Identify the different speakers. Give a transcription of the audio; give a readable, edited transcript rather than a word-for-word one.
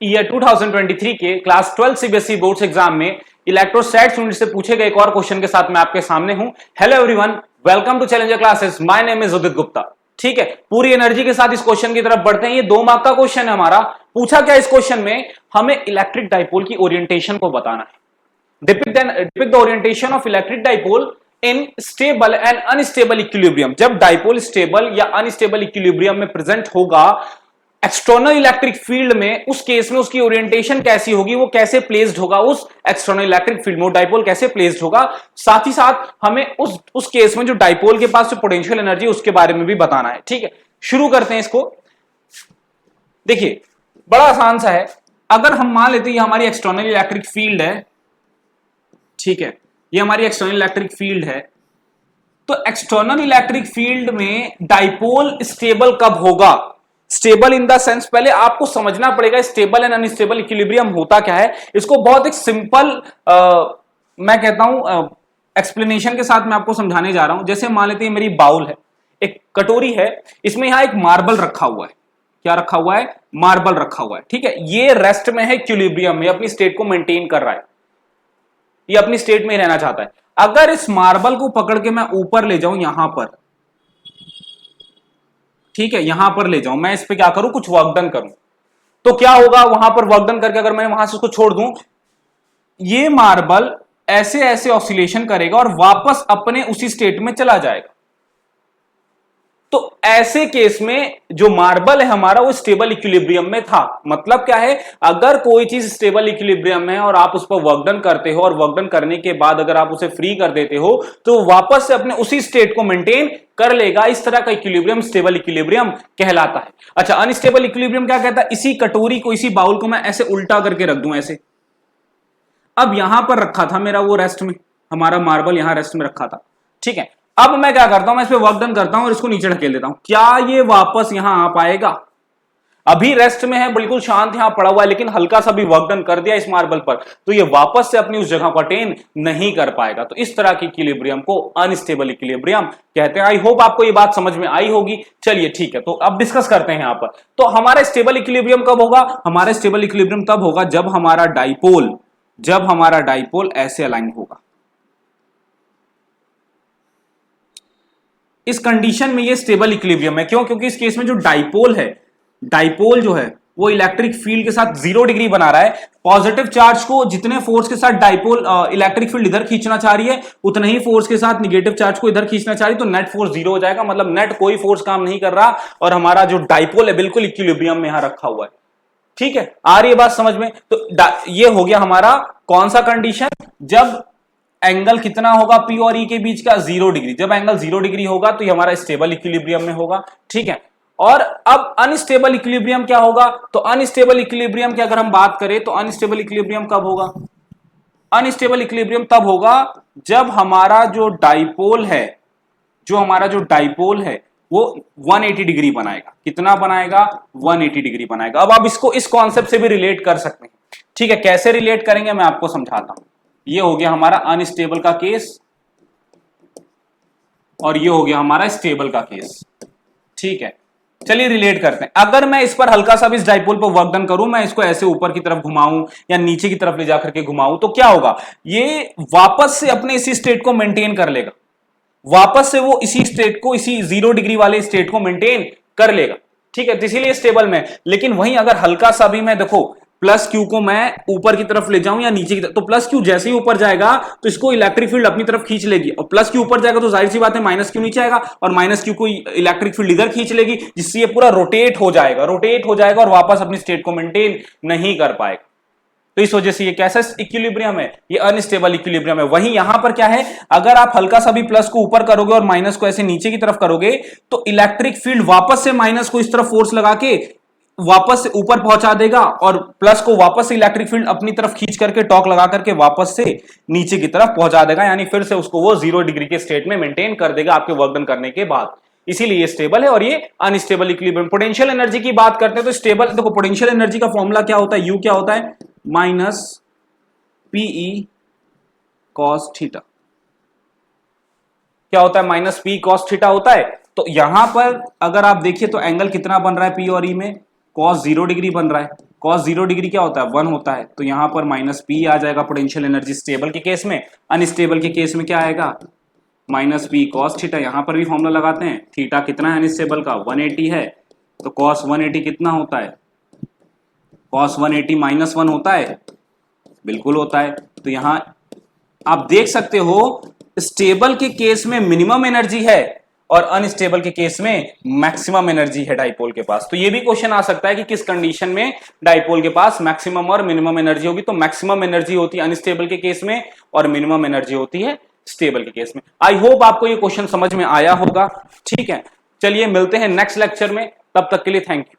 Speaker 1: Year 2023 के class 12 CBSE boards exam में electrostatics unit से पूछे गए एक और क्वेश्चन के साथ मैं आपके सामने हूं। Hello everyone, welcome to challenger classes. My name is Udit Gupta. ठीक है, पूरी एनर्जी के साथ इस क्वेश्चन की तरफ बढ़ते हैं। ये 2 मार्क का क्वेश्चन है हमारा। पूछा क्या इस क्वेश्चन में, हमें इलेक्ट्रिक डाइपोल की ओरिएंटेशन को बताना है। Depict the orientation of electric dipole in stable and unstable equilibrium. जब डाइपोल स्टेबल या अनस्टेबल इक्विलिब्रियम में प्रेजेंट होगा एक्सटर्नल इलेक्ट्रिक फील्ड में, उस केस में उसकी ओरिएंटेशन कैसी होगी, वो कैसे प्लेस्ड होगा उस एक्सटर्नल इलेक्ट्रिक फील्ड में, डाइपोल कैसे प्लेस्ड होगा। साथ ही साथ हमें उस केस में जो डाइपोल के पास जो पोटेंशियल एनर्जी उसके बारे में भी बताना है। ठीक है, शुरू करते हैं इसको। देखिए बड़ा आसान सा है। अगर हम मान लेते हैं ये हमारी एक्सटर्नल इलेक्ट्रिक फील्ड है, ठीक है, ये हमारी एक्सटर्नल इलेक्ट्रिक फील्ड है, तो एक्सटर्नल इलेक्ट्रिक फील्ड में डाइपोल स्टेबल कब होगा। स्टेबल इन द सेंस, पहले आपको समझना पड़ेगा स्टेबल एंड अनस्टेबल इक्विलिब्रियम होता क्या है। इसको बहुत एक सिंपल मैं कहता हूं एक्सप्लेनेशन के साथ मैं आपको समझाने जा रहा हूं। जैसे मान लेते हैं मेरी बाउल है, एक कटोरी है, इसमें यहां एक मार्बल रखा हुआ है। क्या रखा हुआ है? मार्बल रखा हुआ है। ठीक है, ये रेस्ट में है, इक्विलिब्रियम में, अपनी स्टेट को मेंटेन कर रहा है, ये अपनी स्टेट में रहना चाहता है। अगर इस मार्बल को पकड़ के मैं ऊपर ले जाऊं, यहां पर, ठीक है, यहां पर ले जाऊं, मैं इस पे क्या करूं, कुछ वर्क डन करूं, तो क्या होगा, वहां पर वर्क डन करके अगर मैं वहां से उसको छोड़ दूं, ये मार्बल ऐसे ऐसे ऑसिलेशन करेगा और वापस अपने उसी स्टेट में चला जाएगा। तो ऐसे केस में जो मार्बल है हमारा, वो स्टेबल इक्विलिब्रियम में था। मतलब क्या है, अगर कोई चीज स्टेबल इक्विलिब्रियम में है और आप उस पर वर्क डन करते हो और वर्क डन करने के बाद अगर आप उसे फ्री कर देते हो, तो वापस से अपने उसी स्टेट को मेंटेन कर लेगा। इस तरह का इक्विलिब्रियम स्टेबल इक्विलिब्रियम कहलाता है। अच्छा, अनस्टेबल इक्विलिब्रियम क्या कहता है, इसी कटोरी को, इसी बाउल को मैं ऐसे उल्टा करके रख दूं, ऐसे। अब यहां पर रखा था मेरा वो रेस्ट में, हमारा मार्बल यहां रेस्ट में रखा था। ठीक है, अब मैं क्या करता हूं, मैं इस पे वर्क डन करता हूं और इसको नीचे ढकेल देता हूं। क्या ये वापस यहां आ पाएगा? अभी रेस्ट में है, बिल्कुल शांत यहां पड़ा हुआ है, लेकिन हल्का सा भी वर्क डन कर दिया इस मार्बल पर, तो ये वापस से अपनी उस जगह को अटेन नहीं कर पाएगा। तो इस तरह की इक्विलिब्रियम को अनस्टेबल इक्विलिब्रियम कहते हैं। आई होप आपको ये बात समझ में आई होगी। चलिए ठीक है, तो अब डिस्कस करते हैं यहां पर। तो हमारा स्टेबल इक्विलिब्रियम कब होगा? हमारा स्टेबल इक्विलिब्रियम तब होगा जब हमारा डाइपोल ऐसे अलाइन होगा। इस कंडीशन में ये स्टेबल इक्विलिब्रियम है। क्यों? क्योंकि इस केस में जो डाइपोल है, डाइपोल जो है वो इलेक्ट्रिक फील्ड के साथ 0 डिग्री बना रहा है। पॉजिटिव चार्ज को जितने फोर्स के साथ डाइपोल इलेक्ट्रिक फील्ड इधर खींचना चाह रही है, उतना ही फोर्स के साथ निगेटिव चार्ज को इधर खींचना चाह रही है, तो नेट फोर्स 0 हो जाएगा। मतलब नेट कोई फोर्स काम नहीं कर रहा और हमारा जो डाइपोल है बिल्कुल इक्विलिब्रियम में यहां रखा हुआ है। ठीक है, आ रही है बात समझ में? तो ये हो गया हमारा कौन सा कंडीशन, जब एंगल कितना होगा P और E के बीच का, 0 डिग्री। जब एंगल 0 डिग्री होगा तो ये हमारा स्टेबल इक्विलिब्रियम में होगा। ठीक है, और अब अनस्टेबल इक्विलिब्रियम क्या होगा? तो अनस्टेबल इक्विलिब्रियम की अगर हम बात करें तो अनस्टेबल इक्विलिब्रियम कब होगा? अनस्टेबल इक्विलिब्रियम तब होगा जब हमारा जो डाइपोल है, वो 180 डिग्री बनाएगा। कितना बनाएगा? 180 डिग्री बनाएगा। अब आप इसको इस कॉन्सेप्ट से भी रिलेट कर सकते हैं। ठीक है, कैसे रिलेट करेंगे मैं आपको समझाता हूं। ये हो गया हमारा अनस्टेबल का केस और ये हो गया हमारा स्टेबल का केस। ठीक है, चलिए रिलेट करते हैं। अगर मैं इस पर हल्का सा भी इस डाइपोल पर वर्क डन करूं, मैं इसको ऐसे ऊपर की तरफ घुमाऊं या नीचे की तरफ ले जाकर के घुमाऊं, तो क्या होगा? ये वापस से अपने इसी स्टेट को मेंटेन कर लेगा। वापस से वो इसी स्टेट को, इसी 0 डिग्री वाले स्टेट को मेंटेन कर लेगा। ठीक है, तो इसीलिए स्टेबल में। लेकिन वहीं अगर हल्का सा भी मैं, देखो, प्लस क्यू को मैं ऊपर की तरफ ले जाऊं या नीचे की तरफ, तो प्लस क्यू जैसे ही ऊपर जाएगा तो इसको इलेक्ट्रिक फील्ड अपनी तरफ खींच लेगी, और प्लस क्यू ऊपर जाएगा तो जाहिर सी बात है माइनस क्यू नीचे आएगा और माइनस क्यू को इलेक्ट्रिक फील्ड इधर खींच लेगी, जिससे ये पूरा रोटेट हो जाएगा और वापस अपनी स्टेट को मेंटेन नहीं कर पाएगा। तो इस वजह से ये कैसा इक्विलिब्रियम है? ये अनस्टेबल इक्विलिब्रियम है। वहीं यहां पर क्या है, अगर आप हल्का सा भी प्लस को ऊपर करोगे और माइनस को ऐसे नीचे की तरफ करोगे, तो इलेक्ट्रिक फील्ड वापस से माइनस को इस तरफ फोर्स लगा के वापस से ऊपर पहुंचा देगा और प्लस को वापस से इलेक्ट्रिक फील्ड अपनी तरफ खींच करके, टॉक लगा करके वापस से नीचे की तरफ पहुंचा देगा। यानी फिर से उसको वो 0 डिग्री के स्टेट में मेंटेन कर देगा आपके वर्क डन करने के बाद। इसीलिए ये स्टेबल है और ये अनस्टेबल इक्विलिब्रियम। पोटेंशियल एनर्जी की बात करते हैं तो स्टेबल, देखो पोटेंशियल एनर्जी का फॉर्मूला क्या होता है, यू क्या होता है, माइनस पीई कॉस थीटा। क्या होता है? माइनस पी कॉस थीटा होता है। तो यहां पर अगर आप देखिए तो एंगल कितना बन रहा है P और E में, cos 0 डिग्री बन रहा है। cos 0 डिग्री क्या होता है, 1 होता है, तो यहां पर माइनस पी आ जाएगा पोटेंशियल एनर्जी स्टेबल के केस में। अनस्टेबल के केस में क्या आएगा, माइनस पी कॉस थीटा। यहां पर भी फॉर्मूला लगाते हैं, थीटा कितना है अनस्टेबल का, 180 है, तो cos 180 कितना होता है, cos 180 माइनस 1 होता है, बिल्कुल होता है। तो यहां आप देख सकते हो स्टेबल के केस में मिनिमम एनर्जी है और अनस्टेबल के केस में मैक्सिमम एनर्जी है डाइपोल के पास। तो ये भी क्वेश्चन आ सकता है कि किस कंडीशन में डाइपोल के पास मैक्सिमम और मिनिमम एनर्जी होगी। तो मैक्सिमम एनर्जी होती है अनस्टेबल के केस में और मिनिमम एनर्जी होती है स्टेबल के केस में। आई होप आपको ये क्वेश्चन समझ में आया होगा। ठीक है, चलिए मिलते हैं नेक्स्ट लेक्चर में, तब तक के लिए थैंक यू।